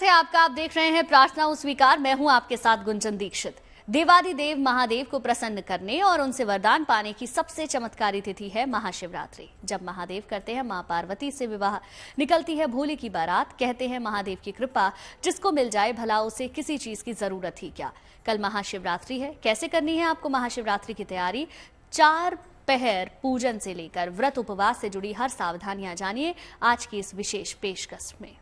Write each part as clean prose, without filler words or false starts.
स्वागत है आपका। आप देख रहे हैं प्रार्थना स्वीकार। मैं हूं आपके साथ गुंजन दीक्षित। देवादिदेव महादेव को प्रसन्न करने और उनसे वरदान पाने की सबसे चमत्कारी तिथि है महाशिवरात्रि। जब महादेव करते हैं मां पार्वती से विवाह, निकलती है भोले की बारात। कहते हैं महादेव की कृपा जिसको मिल जाए भला उसे किसी चीज की जरूरत ही क्या। कल महाशिवरात्रि है। कैसे करनी है आपको महाशिवरात्रि की तैयारी, 4 पहर पूजन से लेकर व्रत उपवास से जुड़ी हर सावधानियां जानिए आज की इस विशेष पेशकश में।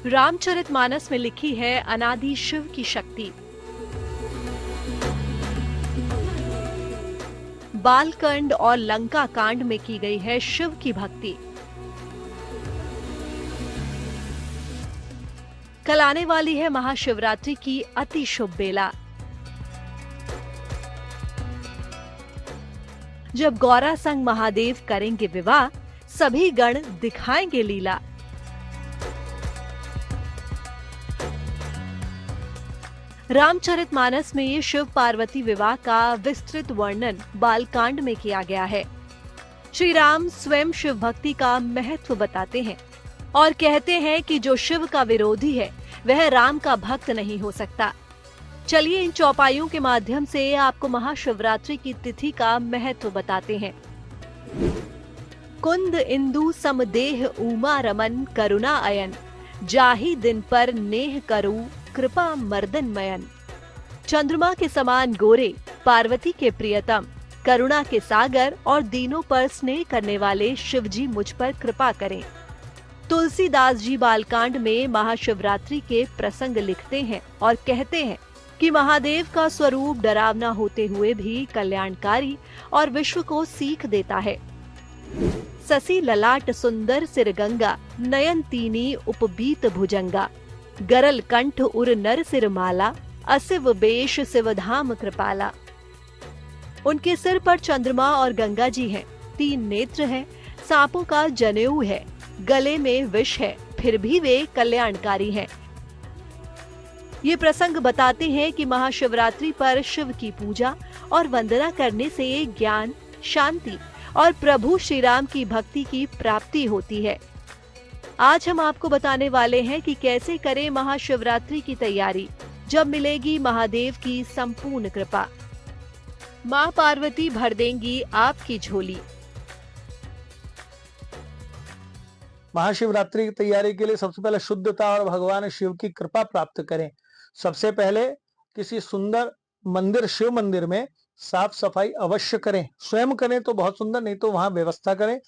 रामचरितमानस में लिखी है अनादि शिव की शक्ति। बालकंड और लंका कांड में की गई है शिव की भक्ति। कल आने वाली है महाशिवरात्रि की अति शुभ बेला, जब गौरा संग महादेव करेंगे विवाह, सभी गण दिखाएंगे लीला। रामचरितमानस में ये शिव पार्वती विवाह का विस्तृत वर्णन बालकांड में किया गया है। श्री राम स्वयं शिव भक्ति का महत्व बताते हैं और कहते हैं कि जो शिव का विरोधी है वह राम का भक्त नहीं हो सकता। चलिए इन चौपाइयों के माध्यम से आपको महाशिवरात्रि की तिथि का महत्व बताते हैं। कुंद इंदु समदेह उमा रमन करुणा अयन, जाहि दिन पर नेह करू कृपा मर्दन मयन। चंद्रमा के समान गोरे, पार्वती के प्रियतम, करुणा के सागर और दीनों पर स्नेह करने वाले शिवजी मुझ पर कृपा करें। तुलसीदास जी बालकांड में महाशिवरात्रि के प्रसंग लिखते हैं और कहते हैं कि महादेव का स्वरूप डरावना होते हुए भी कल्याणकारी और विश्व को सीख देता है। ससी ललाट सुंदर सिर गंगा, नयन तीनी उपबीत भुजंगा, गरल कंठ उर नर सिर माला, असिव बेश शिवधाम कृपाला। उनके सिर पर चंद्रमा और गंगा जी हैं, 3 नेत्र हैं, सांपों का जनेऊ है, गले में विष है, फिर भी वे कल्याणकारी हैं। ये प्रसंग बताते हैं कि महाशिवरात्रि पर शिव की पूजा और वंदना करने से ज्ञान, शांति और प्रभु श्री राम की भक्ति की प्राप्ति होती है। आज हम आपको बताने वाले हैं कि कैसे करें महाशिवरात्रि की तैयारी, जब मिलेगी महादेव की संपूर्ण कृपा। मां पार्वती भर देंगी आपकी झोली। महाशिवरात्रि की तैयारी के लिए सबसे पहले शुद्धता और भगवान शिव की कृपा प्राप्त करें। सबसे पहले किसी सुंदर मंदिर, शिव मंदिर में साफ सफाई अवश्य करें। स्वयं करें तो बहुत सुंदर, नहीं तो वहां व्यवस्था करें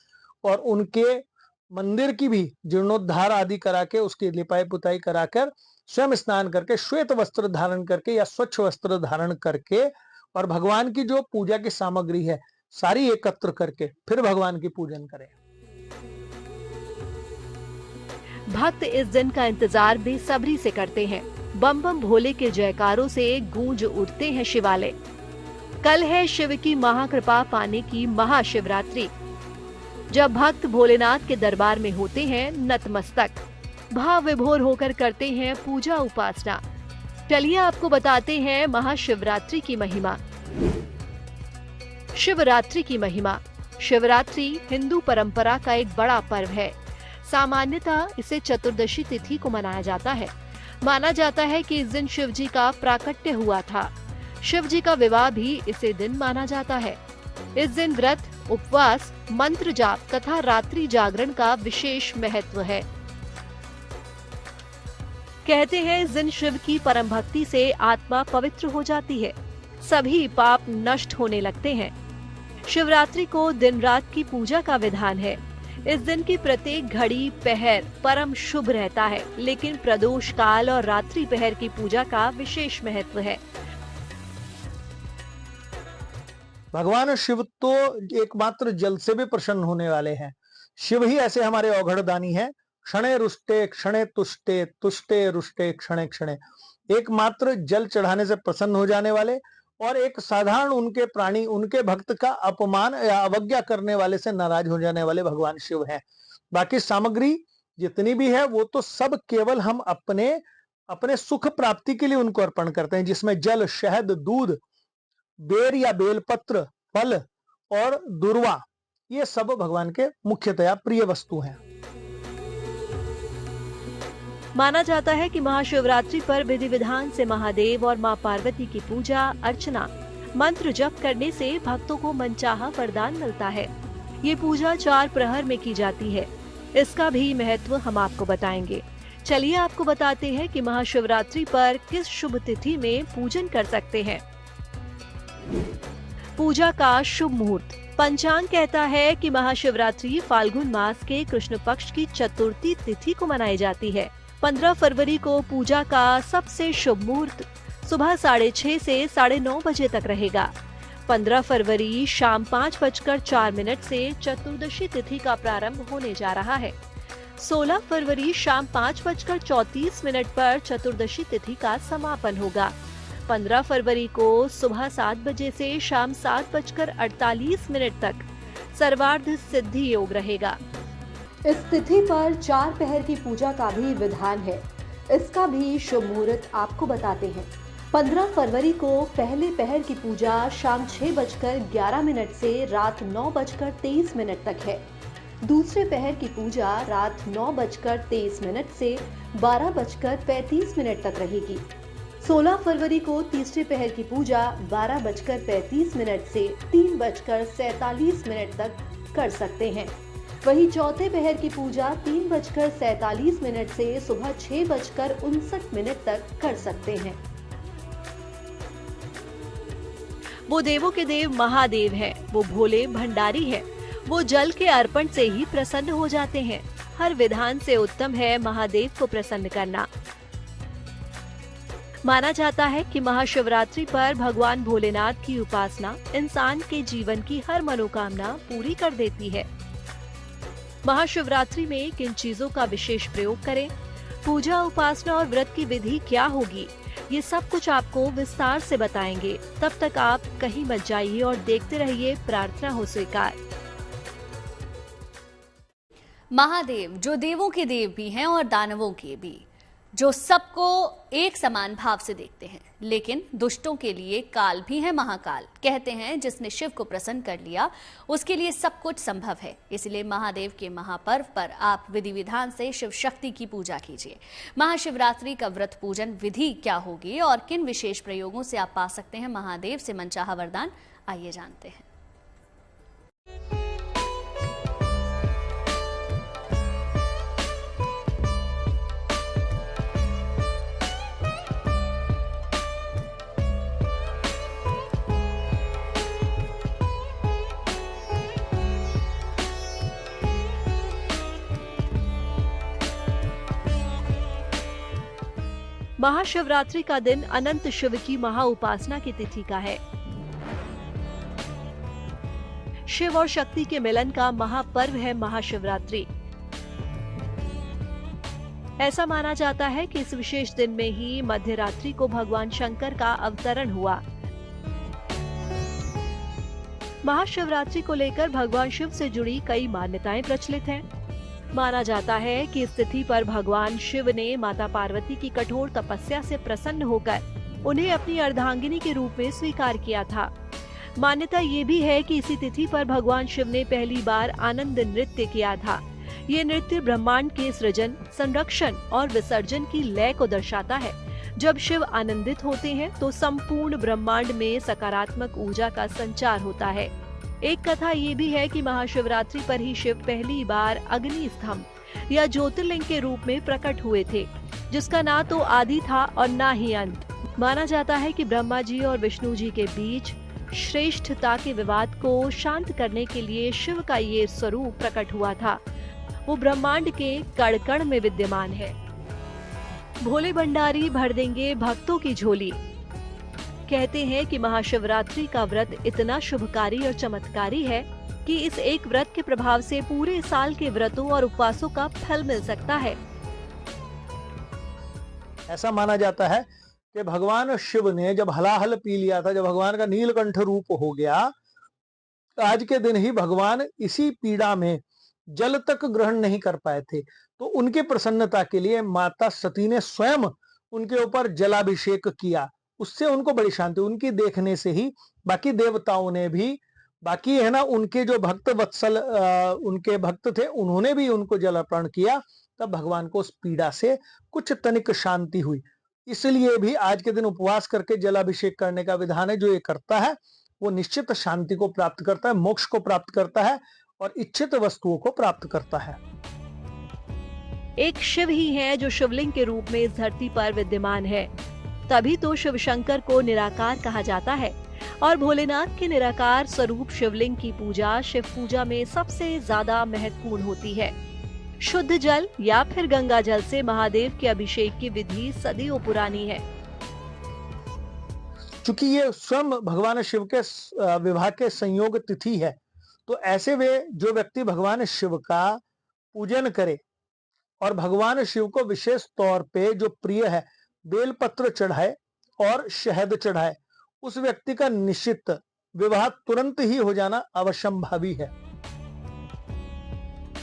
और उनके मंदिर की भी जीर्णोद्धार आदि करा के, उसकी लिपाई पुताई कराकर, स्वयं स्नान करके, श्वेत वस्त्र धारण करके या स्वच्छ वस्त्र धारण करके और भगवान की जो पूजा की सामग्री है सारी एकत्र करके फिर भगवान की पूजन करें। भक्त इस दिन का इंतजार बेसब्री से करते हैं। बम बम भोले के जयकारों से गूंज उठते हैं शिवालय। कल है शिव की महाकृपा पाने की महाशिवरात्रि, जब भक्त भोलेनाथ के दरबार में होते हैं नतमस्तक, भाव विभोर होकर करते हैं पूजा उपासना। चलिए आपको बताते हैं महाशिवरात्रि की महिमा। शिवरात्रि की महिमा। शिवरात्रि हिंदू परंपरा का एक बड़ा पर्व है। सामान्यतः इसे चतुर्दशी तिथि को मनाया जाता है। माना जाता है कि इस दिन शिव जी का प्राकट्य हुआ था। शिव जी का विवाह भी इसी दिन माना जाता है। इस दिन व्रत, उपवास, मंत्र जाप तथा रात्रि जागरण का विशेष महत्व है। कहते हैं इस दिन शिव की परम भक्ति से आत्मा पवित्र हो जाती है, सभी पाप नष्ट होने लगते हैं। शिवरात्रि को दिन रात की पूजा का विधान है। इस दिन की प्रत्येक घड़ी, पहर परम शुभ रहता है, लेकिन प्रदोष काल और रात्रि पहर की पूजा का विशेष महत्व है। भगवान शिव तो एकमात्र जल से भी प्रसन्न होने वाले हैं। शिव ही ऐसे हमारे औघड़दानी हैं। क्षणे रुष्टे क्षणे तुष्टे, तुष्टे रुष्टे क्षणे क्षणे। एकमात्र जल चढ़ाने से प्रसन्न हो जाने वाले और एक साधारण उनके प्राणी, उनके भक्त का अपमान या अवज्ञा करने वाले से नाराज हो जाने वाले भगवान शिव हैं। बाकी सामग्री जितनी भी है वो तो सब केवल हम अपने अपने सुख प्राप्ति के लिए उनको अर्पण करते हैं, जिसमें जल, शहद, दूध, बेर या बेलपत्र, फल और दुर्वा, ये सब भगवान के मुख्यतया प्रिय वस्तु हैं। माना जाता है कि महाशिवरात्रि पर विधि विधान से महादेव और मां पार्वती की पूजा अर्चना मंत्र जप करने से भक्तों को मनचाहा वरदान मिलता है। ये पूजा 4 प्रहर में की जाती है। इसका भी महत्व हम आपको बताएंगे। चलिए आपको बताते हैं कि महाशिवरात्रि पर किस शुभ तिथि में पूजन कर सकते हैं। पूजा का शुभ मुहूर्त। पंचांग कहता है कि महाशिवरात्रि फाल्गुन मास के कृष्ण पक्ष की चतुर्थी तिथि को मनाई जाती है। 15 फरवरी को पूजा का सबसे शुभ मुहूर्त सुबह 6:30 से 9:30 बजे तक रहेगा। 15 फरवरी शाम 5:04 से चतुर्दशी तिथि का प्रारंभ होने जा रहा है। 16 फरवरी शाम 5:34 पर चतुर्दशी तिथि का समापन होगा। 15 फरवरी को सुबह 7 बजे से शाम 7:48 तक सर्वार्ध सिद्धि योग रहेगा। इस तिथि पर 4 पहर की पूजा का भी विधान है। इसका भी शुभ मुहूर्त आपको बताते हैं। 15 फरवरी को पहले पहर की पूजा शाम 6:11 से रात 9:23 तक है। दूसरे पहर की पूजा रात 9:23 से 12:35 तक रहेगी। 16 फरवरी को तीसरे पहर की पूजा 12:35 से 3:47 तक कर सकते हैं। वहीं चौथे पहर की पूजा 3:47 से सुबह 6:59 तक कर सकते हैं। वो देवों के देव महादेव हैं, वो भोले भंडारी हैं, वो जल के अर्पण से ही प्रसन्न हो जाते हैं। हर विधान से उत्तम है महादेव को प्रसन्न करना। माना जाता है कि महाशिवरात्रि पर भगवान भोलेनाथ की उपासना इंसान के जीवन की हर मनोकामना पूरी कर देती है। महाशिवरात्रि में किन चीजों का विशेष प्रयोग करें, पूजा उपासना और व्रत की विधि क्या होगी, ये सब कुछ आपको विस्तार से बताएंगे। तब तक आप कहीं मत जाइए और देखते रहिए प्रार्थना हो स्वीकार। महादेव जो देवों के देव भी हैं और दानवों के भी, जो सबको एक समान भाव से देखते हैं, लेकिन दुष्टों के लिए काल भी है महाकाल। कहते हैं जिसने शिव को प्रसन्न कर लिया उसके लिए सब कुछ संभव है। इसलिए महादेव के महापर्व पर आप विधि विधान से शिव शक्ति की पूजा कीजिए। महाशिवरात्रि का व्रत पूजन विधि क्या होगी और किन विशेष प्रयोगों से आप पा सकते हैं महादेव से मनचाहा वरदान, आइए जानते हैं। महाशिवरात्रि का दिन अनंत शिव की महा उपासना की तिथि का है। शिव और शक्ति के मिलन का महापर्व है महाशिवरात्रि। ऐसा माना जाता है कि इस विशेष दिन में ही मध्य रात्रि को भगवान शंकर का अवतरण हुआ। महाशिवरात्रि को लेकर भगवान शिव से जुड़ी कई मान्यताएं प्रचलित हैं। माना जाता है कि इस तिथि पर भगवान शिव ने माता पार्वती की कठोर तपस्या से प्रसन्न होकर उन्हें अपनी अर्धांगिनी के रूप में स्वीकार किया था। मान्यता ये भी है कि इसी तिथि पर भगवान शिव ने पहली बार आनंद नृत्य किया था। ये नृत्य ब्रह्मांड के सृजन, संरक्षण और विसर्जन की लय को दर्शाता है। जब शिव आनंदित होते हैं तो संपूर्ण ब्रह्मांड में सकारात्मक ऊर्जा का संचार होता है। एक कथा ये भी है कि महाशिवरात्रि पर ही शिव पहली बार अग्नि स्तंभ या ज्योतिर्लिंग के रूप में प्रकट हुए थे, जिसका ना तो आदि था और ना ही अंत। माना जाता है कि ब्रह्मा जी और विष्णु जी के बीच श्रेष्ठता के विवाद को शांत करने के लिए शिव का ये स्वरूप प्रकट हुआ था। वो ब्रह्मांड के कण कण में विद्यमान है। भोले भंडारी भर देंगे भक्तों की झोली। कहते हैं कि महाशिवरात्रि का व्रत इतना शुभकारी और चमत्कारी है कि इस एक व्रत के प्रभाव से पूरे साल के व्रतों और उपवासों का फल मिल सकता है। ऐसा माना जाता है कि भगवान शिव ने जब हलाहल पी लिया था, जब भगवान का नीलकंठ रूप हो गया, तो आज के दिन ही भगवान इसी पीड़ा में जल तक ग्रहण नहीं कर पाए थे, तो उनके प्रसन्नता के लिए माता सती ने स्वयं उनके ऊपर जलाभिषेक किया। उससे उनको बड़ी शांति, उनकी देखने से ही बाकी देवताओं ने भी, बाकी है ना उनके जो भक्त वत्सल उनके भक्त थे, उन्होंने भी उनको जल अर्पण किया तब भगवान को उस पीड़ा से कुछ तनिक शांति हुई। इसलिए भी आज के दिन उपवास करके जलाभिषेक करने का विधान है। जो ये करता है वो निश्चित शांति को प्राप्त करता है, मोक्ष को प्राप्त करता है और इच्छित वस्तुओं को प्राप्त करता है। एक शिव ही है जो शिवलिंग के रूप में इस धरती पर विद्यमान है। तभी तो शिव शंकर को निराकार कहा जाता है और भोलेनाथ के निराकार स्वरूप शिवलिंग की पूजा शिव पूजा में सबसे ज्यादा महत्वपूर्ण होती है। शुद्ध जल या फिर गंगा जल से महादेव के अभिषेक की विधि सदियों पुरानी है। चूंकि ये स्वयं भगवान शिव के विवाह के संयोग तिथि है, तो ऐसे वे जो व्यक्ति भगवान शिव का पूजन करे और भगवान शिव को विशेष तौर पे जो प्रिय है बेलपत्र चढ़ाए और शहद चढ़ाए, उस व्यक्ति का निश्चित विवाह तुरंत ही हो जाना अवश्यंभावी है।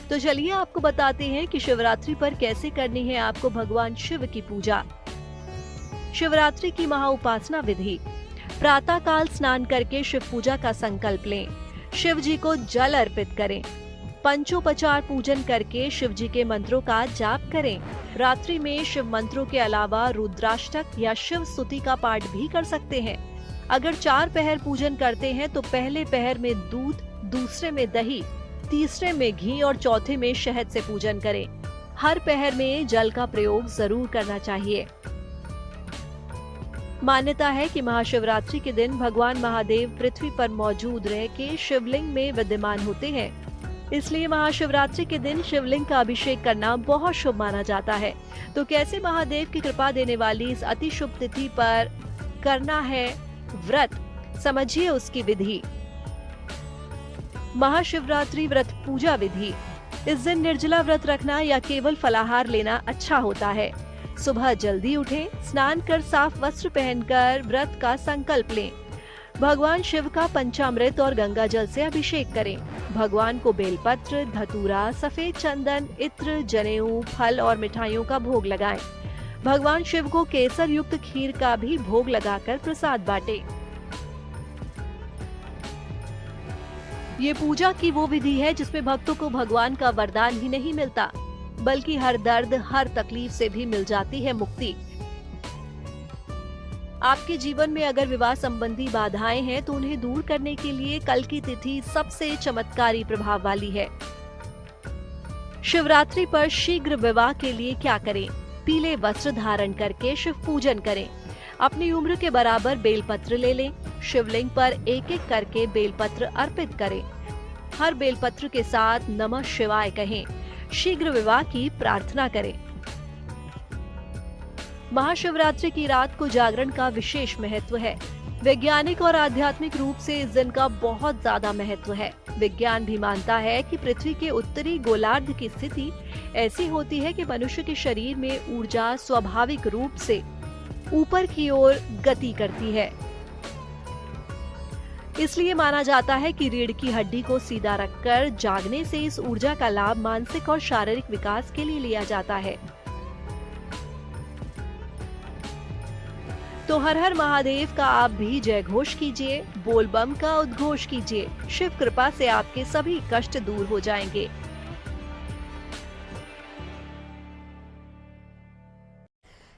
तो चलिए आपको बताते हैं कि शिवरात्रि पर कैसे करनी है आपको भगवान शिव की पूजा। शिवरात्रि की महाउपासना विधि। प्रातः काल स्नान करके शिव पूजा का संकल्प लें। शिव जी को जल अर्पित करें। पंचोपचार पूजन करके शिव जी के मंत्रों का जाप करें। रात्रि में शिव मंत्रों के अलावा रुद्राष्टक या शिव स्तुति का पाठ भी कर सकते हैं। अगर 4 पहर पूजन करते हैं तो पहले पहर में दूध, दूसरे में दही, तीसरे में घी और चौथे में शहद से पूजन करें। हर पहर में जल का प्रयोग जरूर करना चाहिए। मान्यता है कि महाशिवरात्रि के दिन भगवान महादेव पृथ्वी पर मौजूद रह के शिवलिंग में विद्यमान होते हैं। इसलिए महाशिवरात्रि के दिन शिवलिंग का अभिषेक करना बहुत शुभ माना जाता है। तो कैसे महादेव की कृपा देने वाली इस अति शुभ तिथि पर करना है व्रत, समझिए उसकी विधि। महाशिवरात्रि व्रत पूजा विधि। इस दिन निर्जला व्रत रखना या केवल फलाहार लेना अच्छा होता है। सुबह जल्दी उठें, स्नान कर साफ वस्त्र पहनकर व्रत का संकल्प लें। भगवान शिव का पंचामृत और गंगा जल से अभिषेक करें। भगवान को बेलपत्र, धतूरा, सफेद चंदन, इत्र, जनेऊ, फल और मिठाइयों का भोग लगाएं। भगवान शिव को केसर युक्त खीर का भी भोग लगाकर प्रसाद बांटें। ये पूजा की वो विधि है जिसमें भक्तों को भगवान का वरदान ही नहीं मिलता, बल्कि हर दर्द, हर तकलीफ से भी मिल जाती है मुक्ति। आपके जीवन में अगर विवाह संबंधी बाधाएं हैं तो उन्हें दूर करने के लिए कल की तिथि सबसे चमत्कारी प्रभाव वाली है। शिवरात्रि पर शीघ्र विवाह के लिए क्या करें? पीले वस्त्र धारण करके शिव पूजन करें। अपनी उम्र के बराबर बेलपत्र ले लें। शिवलिंग पर एक एक करके बेलपत्र अर्पित करें। हर बेलपत्र के साथ नमः शिवाय कहें। शीघ्र विवाह की प्रार्थना करें। महाशिवरात्रि की रात को जागरण का विशेष महत्व है। वैज्ञानिक और आध्यात्मिक रूप से इस दिन का बहुत ज्यादा महत्व है। विज्ञान भी मानता है कि पृथ्वी के उत्तरी गोलार्ध की स्थिति ऐसी होती है कि मनुष्य के शरीर में ऊर्जा स्वाभाविक रूप से ऊपर की ओर गति करती है। इसलिए माना जाता है कि रीढ़ की हड्डी को सीधा रखकर जागने से इस ऊर्जा का लाभ मानसिक और शारीरिक विकास के लिए लिया जाता है। तो हर हर महादेव का आप भी जय घोष कीजिए, बोल बम का उद्घोष कीजिए। शिव कृपा से आपके सभी कष्ट दूर हो जाएंगे।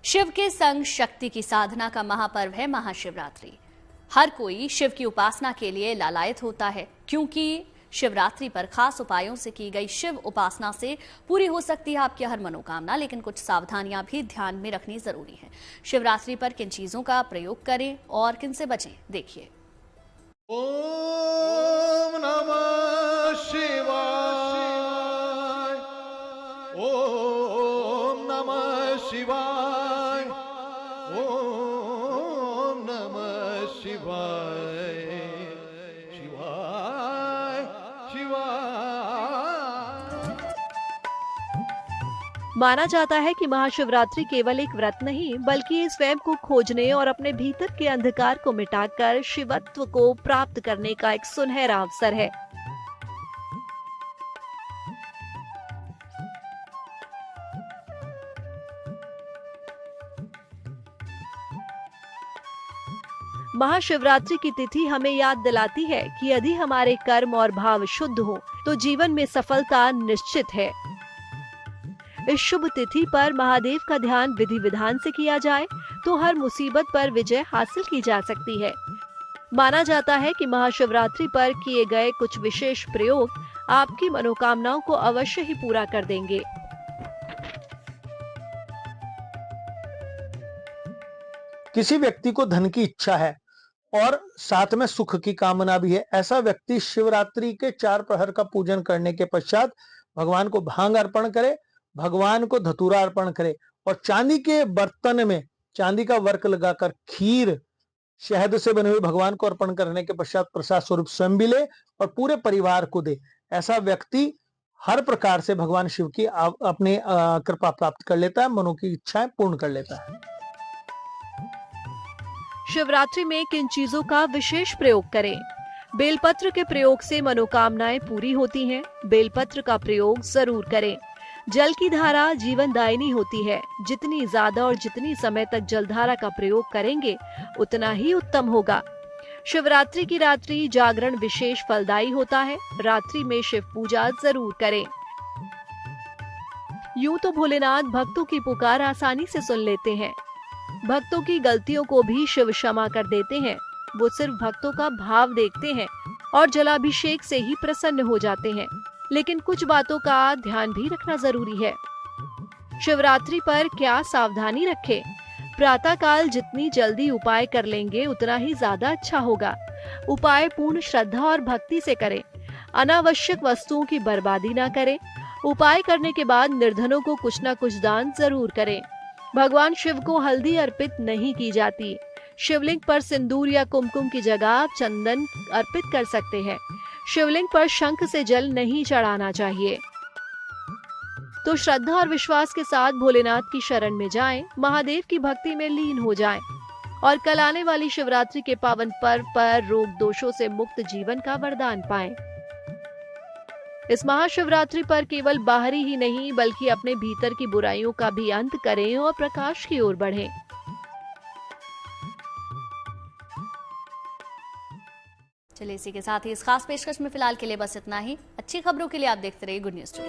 शिव के संग शक्ति की साधना का महापर्व है महाशिवरात्रि। हर कोई शिव की उपासना के लिए लालायित होता है, क्योंकि शिवरात्रि पर खास उपायों से की गई शिव उपासना से पूरी हो सकती है आपकी हर मनोकामना। लेकिन कुछ सावधानियां भी ध्यान में रखनी जरूरी है। शिवरात्रि पर किन चीजों का प्रयोग करें और किन से बचें, देखिए। ओम नमः शिवाय, ओम नमः शिवाय, ओम नमः शिवाय, शिवाय शिवाय। माना जाता है कि महाशिवरात्रि केवल एक व्रत नहीं, बल्कि स्वयं को खोजने और अपने भीतर के अंधकार को मिटाकर शिवत्व को प्राप्त करने का एक सुनहरा अवसर है। महाशिवरात्रि की तिथि हमें याद दिलाती है कि यदि हमारे कर्म और भाव शुद्ध हो तो जीवन में सफलता निश्चित है। इस शुभ तिथि पर महादेव का ध्यान विधि विधान से किया जाए तो हर मुसीबत पर विजय हासिल की जा सकती है। माना जाता है कि महाशिवरात्रि पर किए गए कुछ विशेष प्रयोग आपकी मनोकामनाओं को अवश्य ही पूरा कर देंगे। किसी व्यक्ति को धन की इच्छा है और साथ में सुख की कामना भी है, ऐसा व्यक्ति शिवरात्रि के 4 प्रहर का पूजन करने के पश्चात भगवान को भांग अर्पण करे, भगवान को धतूरा अर्पण करे और चांदी के बर्तन में चांदी का वर्क लगाकर खीर शहद से बने हुए भगवान को अर्पण करने के पश्चात प्रसाद स्वरूप स्वयं भी ले और पूरे परिवार को दे। ऐसा व्यक्ति हर प्रकार से भगवान शिव की अपनी कृपा प्राप्त कर लेता है, मनों की इच्छाएं पूर्ण कर लेता है। शिवरात्रि में किन चीजों का विशेष प्रयोग करें? बेलपत्र के प्रयोग से मनोकामनाएं पूरी होती हैं। बेलपत्र का प्रयोग जरूर करें। जल की धारा जीवनदायिनी होती है। जितनी ज्यादा और जितनी समय तक जलधारा का प्रयोग करेंगे उतना ही उत्तम होगा। शिवरात्रि की रात्रि जागरण विशेष फलदायी होता है। रात्रि में शिव पूजा जरूर करें। यूं तो भोलेनाथ भक्तों की पुकार आसानी से सुन लेते हैं। भक्तों की गलतियों को भी शिव क्षमा कर देते हैं। वो सिर्फ भक्तों का भाव देखते हैं और जलाभिषेक से ही प्रसन्न हो जाते हैं। लेकिन कुछ बातों का ध्यान भी रखना जरूरी है। शिवरात्रि पर क्या सावधानी रखें? प्रातः काल जितनी जल्दी उपाय कर लेंगे उतना ही ज्यादा अच्छा होगा। उपाय पूर्ण श्रद्धा और भक्ति से करें। अनावश्यक वस्तुओं की बर्बादी ना करें। उपाय करने के बाद निर्धनों को कुछ न कुछ दान जरूर करें। भगवान शिव को हल्दी अर्पित नहीं की जाती। शिवलिंग पर सिंदूर या कुमकुम की जगह आप चंदन अर्पित कर सकते हैं। शिवलिंग पर शंख से जल नहीं चढ़ाना चाहिए। तो श्रद्धा और विश्वास के साथ भोलेनाथ की शरण में जाएं, महादेव की भक्ति में लीन हो जाएं और कल आने वाली शिवरात्रि के पावन पर्व पर रोग दोषों से मुक्त जीवन का वरदान पाएं। इस महाशिवरात्रि पर केवल बाहरी ही नहीं बल्कि अपने भीतर की बुराइयों का भी अंत करें और प्रकाश की ओर बढ़ें। चलिए इसी के साथ ही इस खास पेशकश में फिलहाल के लिए बस इतना ही। अच्छी खबरों के लिए आप देखते रहिए गुड न्यूज टुडे।